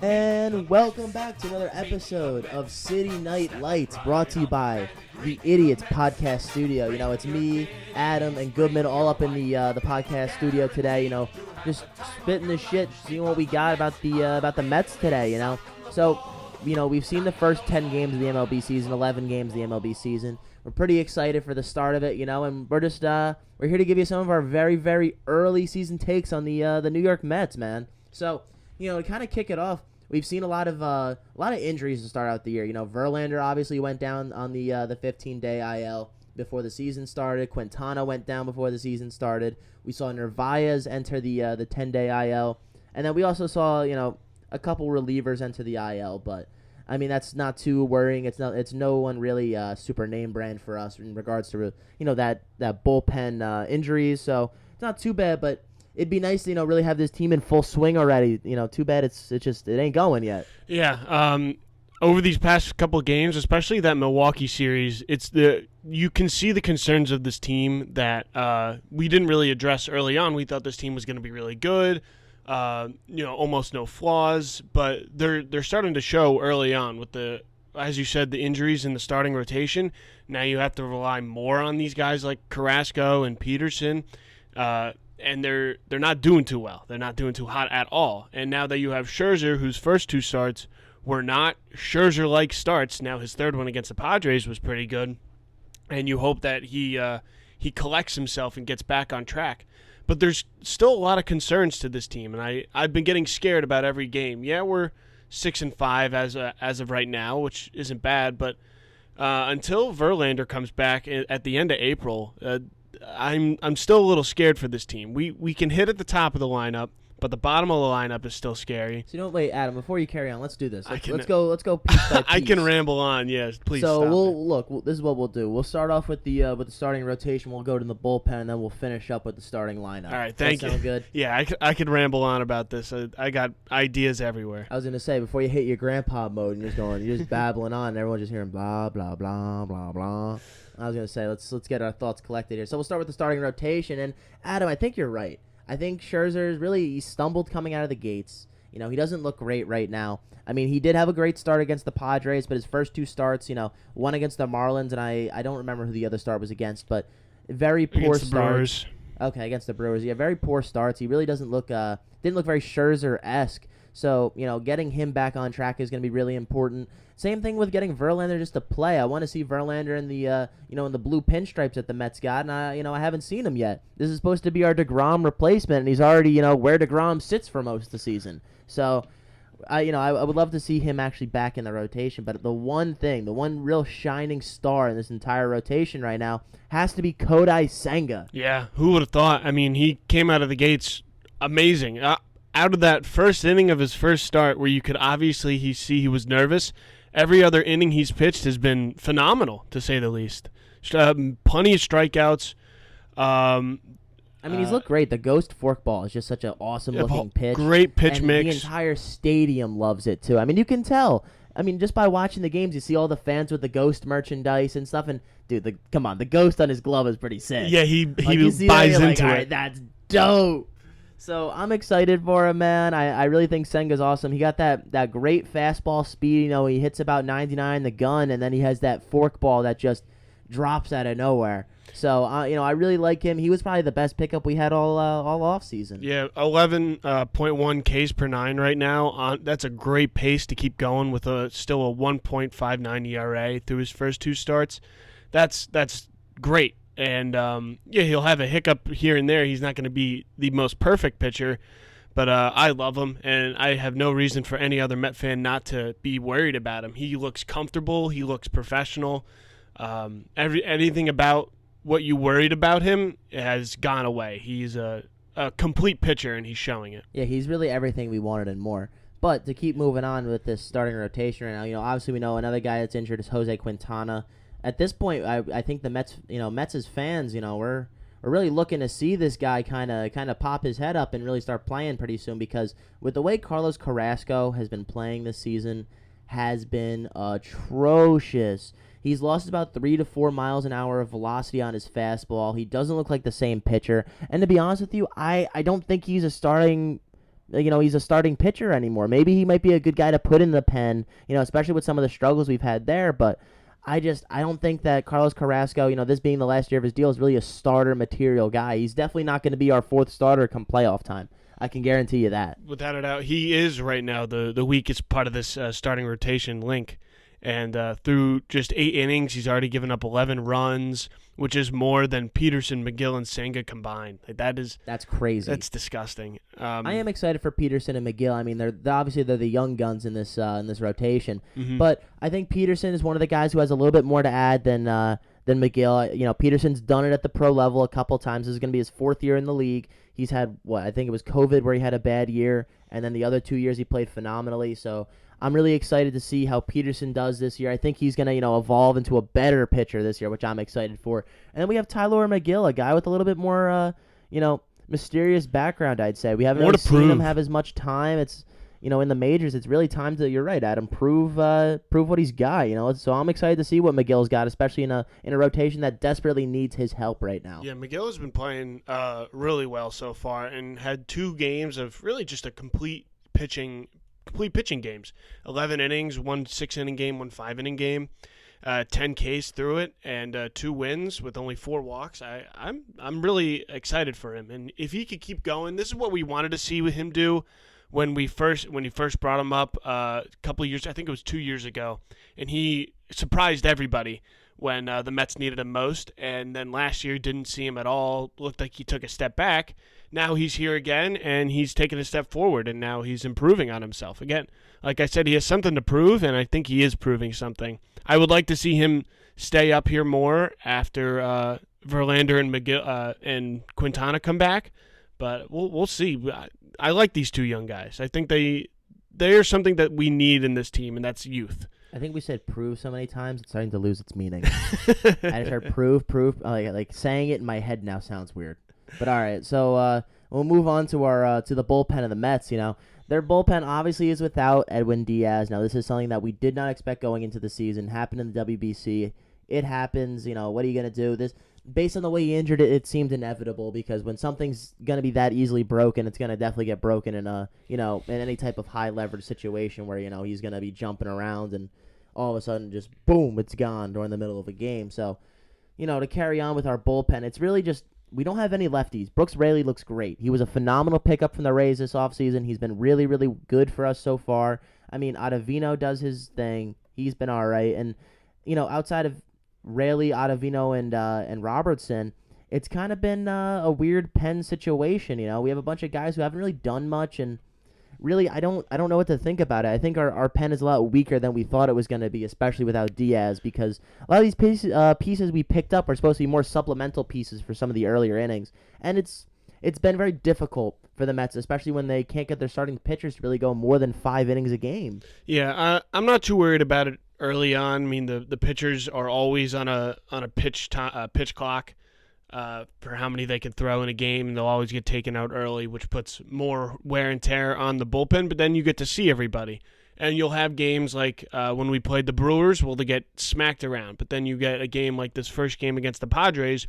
And welcome back to another episode of City Night Lights, brought to you by the Idiots Podcast Studio. You know, it's me, Adam, and Goodman all up in the podcast studio today. You know, just spitting the shit, seeing what we got about the Mets today. You know, so you know we've seen the first 10 games of the MLB season, 11 games of the MLB season. We're pretty excited for the start of it. You know, and we're just we're here to give you some of our very, very early season takes on the New York Mets, man. So you know, to kind of kick it off. We've seen a lot of injuries to start out the year. You know, Verlander obviously went down on the 15-day IL before the season started. Quintana went down before the season started. We saw Narvaez enter the 10-day IL, and then we also saw a couple relievers enter the IL. But I mean, that's not too worrying. It's no one really super name brand for us in regards to that bullpen injuries. So it's not too bad, but. It'd be nice to, really have this team in full swing already. Too bad it ain't going yet. Yeah. Over these past couple of games, especially that Milwaukee series, you can see the concerns of this team that we didn't really address early on. We thought this team was going to be really good, almost no flaws, but they're starting to show early on with as you said, the injuries in the starting rotation. Now you have to rely more on these guys like Carrasco and Peterson. And they're not doing too well. They're not doing too hot at all. And now that you have Scherzer, whose first two starts were not Scherzer-like starts, now his third one against the Padres was pretty good. And you hope that he collects himself and gets back on track. But there's still a lot of concerns to this team, and I've been getting scared about every game. Yeah, we're 6-5 as of right now, which isn't bad, but until Verlander comes back at the end of April. I'm still a little scared for this team. We can hit at the top of the lineup, but the bottom of the lineup is still scary. So wait, Adam. Before you carry on, let's do this. Let's go piece by piece. I can ramble on. Yes, please. So stop this is what we'll do. We'll start off with the starting rotation. We'll go to the bullpen, and then we'll finish up with the starting lineup. All right, thank you. Sound good? Yeah, I could ramble on about this. I got ideas everywhere. I was gonna say before you hit your grandpa mode and you're just babbling on, and everyone's just hearing blah blah blah blah blah. I was gonna say let's get our thoughts collected here. So we'll start with the starting rotation. And Adam, I think you're right. I think Scherzer he stumbled coming out of the gates. He doesn't look great right now. I mean, he did have a great start against the Padres, but his first two starts, one against the Marlins, and I don't remember who the other start was against, but very poor against the Brewers. Okay, against the Brewers. Yeah, very poor starts. He really didn't look very Scherzer-esque. So, getting him back on track is going to be really important. Same thing with getting Verlander just to play. I want to see Verlander in the in the blue pinstripes that the Mets got, and I haven't seen him yet. This is supposed to be our DeGrom replacement, and he's already where DeGrom sits for most of the season. So, I would love to see him actually back in the rotation. But the one real shining star in this entire rotation right now has to be Kodai Senga. Yeah, who would have thought? I mean, he came out of the gates amazing. Out of that first inning of his first start, where you could obviously see he was nervous, every other inning he's pitched has been phenomenal, to say the least. Plenty of strikeouts. I mean, he's looked great. The ghost forkball is just such an awesome-looking pitch. Great pitch and mix. The entire stadium loves it, too. I mean, you can tell. I mean, just by watching the games, you see all the fans with the ghost merchandise and stuff. And, dude, come on, the ghost on his glove is pretty sick. Yeah, he buys into it. Right, that's dope. So I'm excited for him, man. I really think Senga's awesome. He got that great fastball speed. He hits about 99 the gun, and then he has that forkball that just drops out of nowhere. So I really like him. He was probably the best pickup we had all off season. Yeah, 11.1 Ks per 9 right now. That's a great pace to keep going with still a 1.59 ERA through his first two starts. That's great. And, he'll have a hiccup here and there. He's not going to be the most perfect pitcher, but I love him, and I have no reason for any other Met fan not to be worried about him. He looks comfortable. He looks professional. Anything about what you worried about him has gone away. He's a complete pitcher, and he's showing it. Yeah, he's really everything we wanted and more. But to keep moving on with this starting rotation right now, obviously we know another guy that's injured is Jose Quintana. At this point, I think the Mets, Mets as fans, we're really looking to see this guy kind of pop his head up and really start playing pretty soon, because with the way Carlos Carrasco has been playing this season has been atrocious. He's lost about 3 to 4 miles an hour of velocity on his fastball. He doesn't look like the same pitcher. And to be honest with you, I don't think he's a starting he's a starting pitcher anymore. Maybe he might be a good guy to put in the pen, especially with some of the struggles we've had there. But I don't think that Carlos Carrasco, this being the last year of his deal, is really a starter material guy. He's definitely not going to be our fourth starter come playoff time. I can guarantee you that. Without a doubt, he is right now the weakest part of this starting rotation link. And through just 8 innings, he's already given up 11 runs, which is more than Peterson, McGill, and Senga combined. That's crazy. That's disgusting. I am excited for Peterson and McGill. I mean, they're obviously the young guns in this rotation, mm-hmm. but I think Peterson is one of the guys who has a little bit more to add than McGill. Peterson's done it at the pro level a couple times. This is going to be his 4th year in the league. He's had I think it was COVID where he had a bad year, and then the other 2 years he played phenomenally. So I'm really excited to see how Peterson does this year. I think he's going to, evolve into a better pitcher this year, which I'm excited for. And then we have Tyler McGill, a guy with a little bit more, mysterious background, I'd say. We haven't really seen him have as much time. It's, in the majors, it's really time to, you're right, Adam, prove what he's got, So I'm excited to see what McGill's got, especially in a rotation that desperately needs his help right now. Yeah, McGill has been playing really well so far and had 2 games of really just a complete pitching games. 11 innings, 1 6-inning game, 1 5-inning game, 10 Ks through it, and 2 wins with only 4 walks. I'm really excited for him, and if he could keep going, this is what we wanted to see with him do when you first brought him up a couple of years. I think it was 2 years ago, and he surprised everybody when the Mets needed him most, and then last year didn't see him at all. Looked like he took a step back. Now he's here again, and he's taken a step forward, and now he's improving on himself. Again, like I said, he has something to prove, and I think he is proving something. I would like to see him stay up here more after Verlander and McGill and Quintana come back, but we'll see. I like these 2 young guys. I think they are something that we need in this team, and that's youth. I think we said prove so many times, it's starting to lose its meaning. I just heard prove. Like saying it in my head now sounds weird. But all right, so we'll move on to our to the bullpen of the Mets. Their bullpen obviously is without Edwin Diaz. Now, this is something that we did not expect going into the season. Happened in the WBC. It happens. What are you going to do? This, based on the way he injured it, it seemed inevitable because when something's going to be that easily broken, it's going to definitely get broken in in any type of high leverage situation where, he's going to be jumping around and all of a sudden just boom, it's gone during the middle of a game. So, to carry on with our bullpen, it's really just we don't have any lefties. Brooks Raley looks great. He was a phenomenal pickup from the Rays this offseason. He's been really, really good for us so far. I mean, Ottavino does his thing. He's been all right. And, outside of Raley, Ottavino, and Robertson, it's kind of been a weird pen situation. We have a bunch of guys who haven't really done much, and really, I don't know what to think about it. I think our pen is a lot weaker than we thought it was going to be, especially without Diaz, because a lot of these pieces we picked up are supposed to be more supplemental pieces for some of the earlier innings, and it's been very difficult for the Mets, especially when they can't get their starting pitchers to really go more than 5 innings a game. Yeah, I'm not too worried about it early on. I mean, the pitchers are always on a pitch clock. For how many they can throw in a game, and they'll always get taken out early, which puts more wear and tear on the bullpen, but then you get to see everybody. And you'll have games like when we played the Brewers, well, they get smacked around, but then you get a game like this first game against the Padres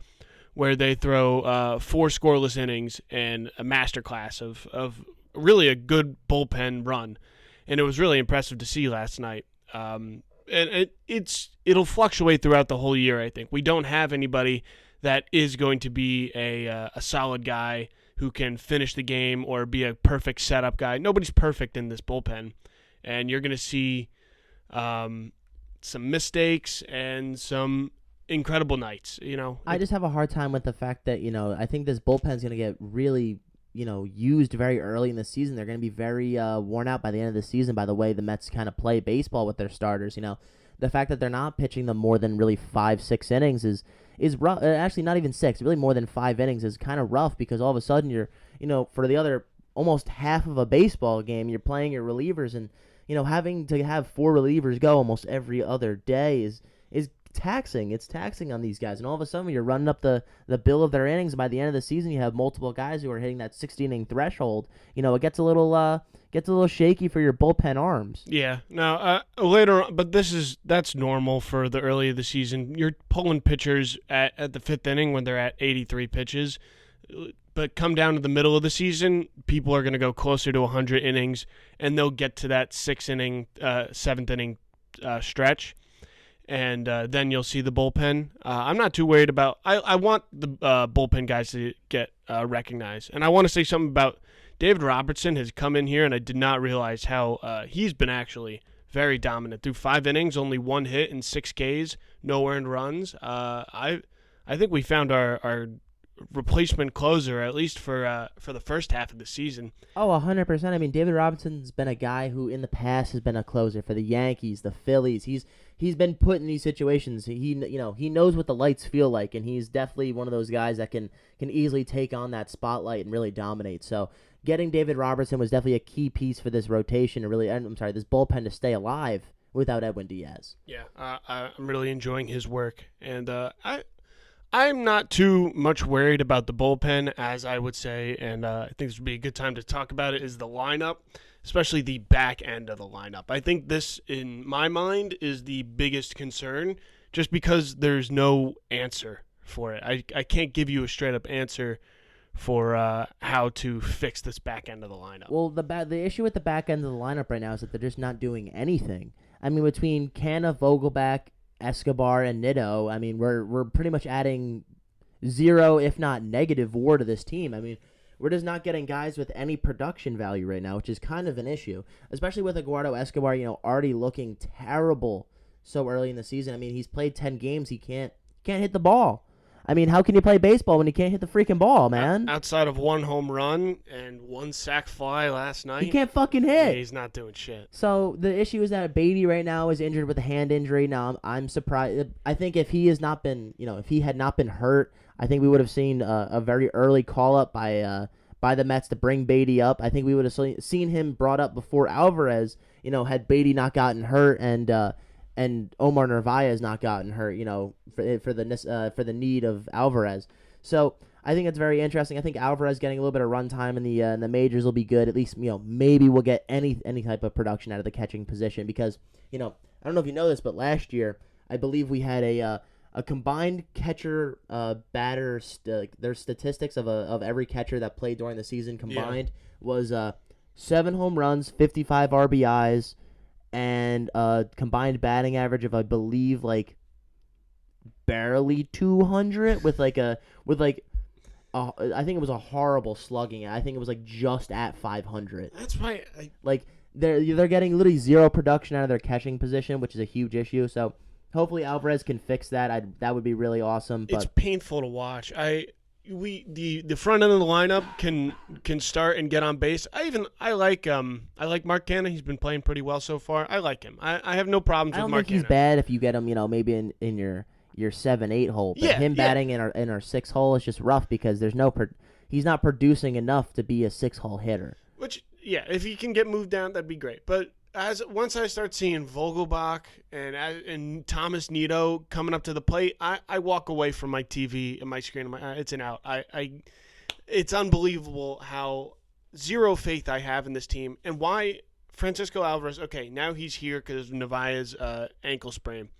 where they throw 4 scoreless innings and a masterclass of really a good bullpen run. And it was really impressive to see last night. And it'll fluctuate throughout the whole year, I think. We don't have anybody that is going to be a solid guy who can finish the game or be a perfect setup guy. Nobody's perfect in this bullpen, and you're going to see some mistakes and some incredible nights. I just have a hard time with the fact that I think this bullpen's going to get really used very early in the season. They're going to be very worn out by the end of the season by the way the Mets kind of play baseball with their starters. The fact that they're not pitching them more than really 5-6 innings is rough. Actually, not even 6. Really, more than 5 innings is kind of rough because all of a sudden you're, for the other almost half of a baseball game, you're playing your relievers, and having to have 4 relievers go almost every other day is taxing. It's taxing on these guys, and all of a sudden you're running up the bill of their innings. By the end of the season, you have multiple guys who are hitting that 60-inning threshold. It gets a little shaky for your bullpen arms. Yeah. Now, later on, but that's normal for the early of the season. You're pulling pitchers at the 5th inning when they're at 83 pitches. But come down to the middle of the season, people are going to go closer to 100 innings, and they'll get to that 7th inning stretch. And then you'll see the bullpen. I'm not too worried about – I want the bullpen guys to get recognized. And I want to say something about David Robertson has come in here, and I did not realize how he's been actually very dominant. Through 5 innings, only 1 hit and 6 Ks, no earned runs. I think we found our replacement closer, at least for the first half of the season. Oh, 100%. I mean, David Robinson's been a guy who in the past has been a closer for the Yankees, the Phillies. He's been put in these situations. He knows what the lights feel like, and he's definitely one of those guys that can easily take on that spotlight and really dominate. So getting David Robertson was definitely a key piece for this rotation to this bullpen to stay alive without Edwin Diaz. Yeah, I'm really enjoying his work, and I'm not too much worried about the bullpen, as I would say, and I think this would be a good time to talk about it, is the lineup, especially the back end of the lineup. I think this, in my mind, is the biggest concern, just because there's no answer for it. I can't give you a straight-up answer for how to fix this back end of the lineup. Well, the issue with the back end of the lineup right now is that they're just not doing anything. I mean, between Canna, Vogelback, Escobar, and Nitto, I mean, we're pretty much adding 0, if not negative WAR to this team. I mean, we're just not getting guys with any production value right now, which is kind of an issue, especially with Eduardo Escobar, already looking terrible so early in the season. I mean, he's played 10 games. He can't hit the ball. I mean, how can you play baseball when you can't hit the freaking ball, man? Outside of 1 home run and 1 sac fly last night, he can't fucking hit. Yeah, he's not doing shit. So the issue is that Beatty right now is injured with a hand injury. Now I'm surprised. I think if he has not been, if he had not been hurt, I think we would have seen a very early call up by the Mets to bring Beatty up. I think we would have seen him brought up before Alvarez. Had Beatty not gotten hurt and Omar Narvaez not gotten hurt, for the need of Alvarez. So I think it's very interesting. I think Alvarez getting a little bit of run time in the majors will be good. At least maybe we'll get any type of production out of the catching position, because I don't know if you know this, but last year I believe we had a combined catcher batter their statistics of every catcher that played during the season combined was 7 home runs, 55 RBIs. And combined batting average of, I believe, barely 200 with I think it was a horrible slugging. I think it was just at 500. That's why they're getting literally 0 production out of their catching position, which is a huge issue. So hopefully Alvarez can fix that. That would be really awesome. But it's painful to watch. The front end of the lineup can start and get on base. I like Mark Canha. He's been playing pretty well so far. I like him. I have no problems with Mark Canha. I don't think he's bad if you get him, maybe in your 7-8 hole. But batting in our 6 hole is just rough because he's not producing enough to be a 6 hole hitter. Which if he can get moved down, that'd be great. But once I start seeing Vogelbach and Thomas Nido coming up to the plate, I walk away from my TV and my screen. It's an out. It's unbelievable how 0 faith I have in this team, and why Francisco Alvarez. Okay, now he's here because of Narvaez's ankle sprain.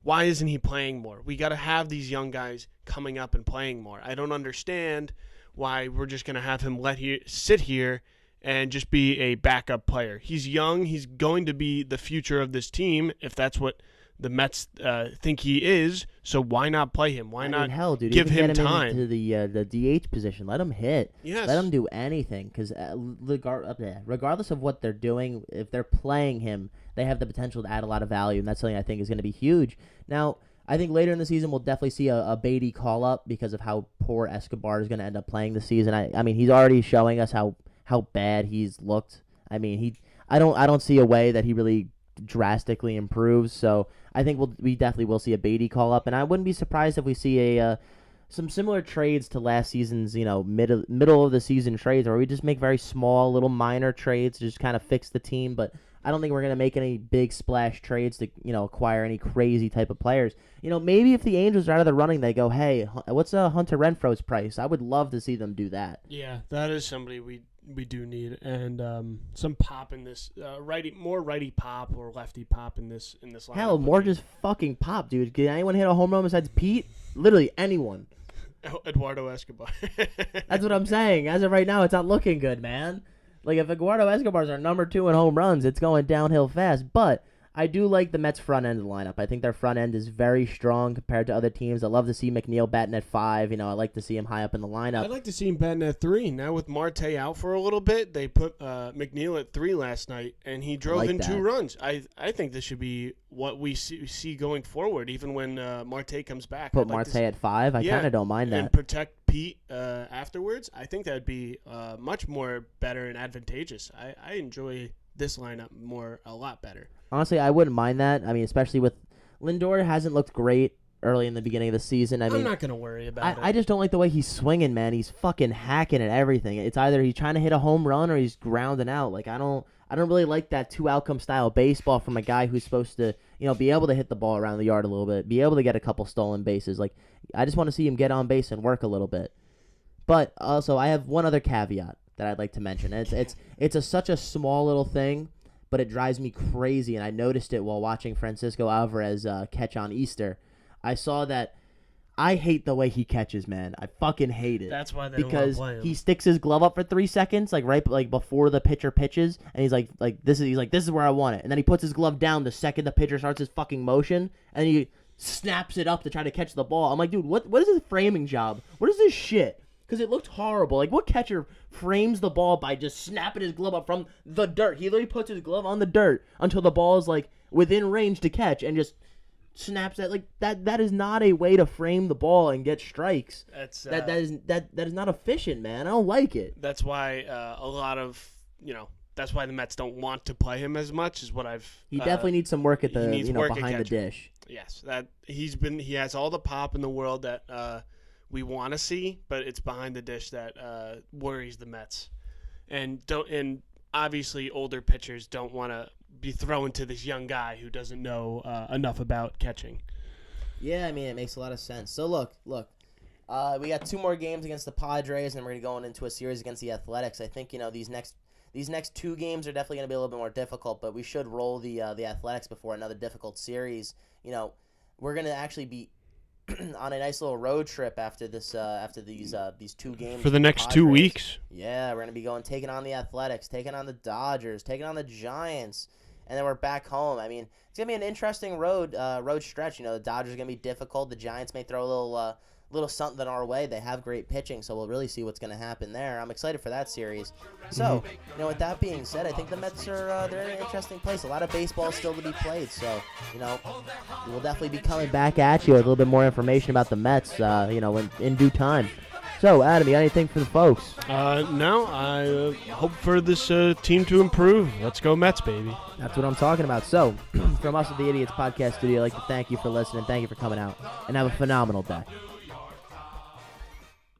Why isn't he playing more? We got to have these young guys coming up and playing more. I don't understand why we're just gonna have him sit here and just be a backup player. He's young. He's going to be the future of this team if that's what the Mets think he is. So why not play him? Why not give him time? Into the DH position. Let him hit. Yes. Let him do anything, because regardless of what they're doing, if they're playing him, they have the potential to add a lot of value, and that's something I think is going to be huge. Now, I think later in the season we'll definitely see a Beatty call up because of how poor Escobar is going to end up playing this season. I mean, he's already showing us how bad he's looked. I mean, I don't see a way that he really drastically improves. So I think we definitely will see a Beatty call up, and I wouldn't be surprised if we see some similar trades to last season's middle of the season trades, where we just make very small little minor trades to just kind of fix the team. But I don't think we're gonna make any big splash trades to acquire any crazy type of players. Maybe if the Angels are out of the running, they go, hey, what's Hunter Renfroe's price? I would love to see them do that. Yeah, that is somebody we do need, and some pop in this more righty pop or lefty pop in this lineup. Hell, more just fucking pop, dude. Can anyone hit a home run besides Pete? Literally anyone. Eduardo Escobar. That's what I'm saying. As of right now, it's not looking good, man. Like, if Eduardo Escobar's our number 2 in home runs, it's going downhill fast. But I do like the Mets' front end of the lineup. I think their front end is very strong compared to other teams. I love to see McNeil batting at 5. I like to see him high up in the lineup. I'd like to see him batting at 3. Now with Marte out for a little bit, they put McNeil at 3 last night, and he drove in 2 runs. I think this should be what we see going forward, even when Marte comes back. Put Marte at 5? I kind of don't mind that. And protect Pete afterwards. I think that would be much more better and advantageous. I enjoy this lineup a lot better. Honestly, I wouldn't mind that. I mean, especially with Lindor hasn't looked great early in the beginning of the season. I'm not going to worry about it. I just don't like the way he's swinging, man. He's fucking hacking at everything. It's either he's trying to hit a home run or he's grounding out. Like, I don't really like that 2-outcome style baseball from a guy who's supposed to, be able to hit the ball around the yard a little bit, be able to get a couple stolen bases. Like, I just want to see him get on base and work a little bit. But also, I have one other caveat that I'd like to mention. It's such a small little thing, but it drives me crazy, and I noticed it while watching Francisco Alvarez catch on Easter. I saw that. I hate the way he catches, man. I fucking hate it. That's why they because don't want to play him. He sticks his glove up for 3 seconds, right before the pitcher pitches, and he's like this is where I want it, and then he puts his glove down the second the pitcher starts his fucking motion, and he snaps it up to try to catch the ball. I'm like, dude, what is his framing job? What is this shit? Because it looked horrible. Like, what catcher frames the ball by just snapping his glove up from the dirt? He literally puts his glove on the dirt until the ball is, like, within range to catch and just snaps it. Like, that is not a way to frame the ball and get strikes. That is not efficient, man. I don't like it. That's why that's why the Mets don't want to play him as much, is what I've... He definitely needs some work at the, behind the dish. Yes, he has all the pop in the world that... we want to see, but it's behind the dish that worries the Mets, and obviously older pitchers don't want to be thrown to this young guy who doesn't know enough about catching. Yeah, I mean, it makes a lot of sense. So look, we got 2 more games against the Padres, and we're gonna go into a series against the Athletics. I think these next 2 games are definitely gonna be a little bit more difficult, but we should roll the Athletics before another difficult series. We're gonna actually be on a nice little road trip after these 2 games for the next 2 weeks. Yeah, we're gonna be taking on the Athletics, taking on the Dodgers, taking on the Giants, and then we're back home. I mean, it's gonna be an interesting road stretch. The Dodgers are gonna be difficult. The Giants may throw a little something our way. They have great pitching, so we'll really see what's gonna happen there. I'm excited for that series. So, with that being said, I think the Mets they're in an interesting place. A lot of baseball still to be played. So, we'll definitely be coming back at you with a little bit more information about the Mets, in due time. So, Adam, you got anything for the folks? No, I hope for this team to improve. Let's go Mets, baby. That's what I'm talking about. So, from us at the Idiots Podcast Studio, I'd like to thank you for listening. Thank you for coming out, and have a phenomenal day.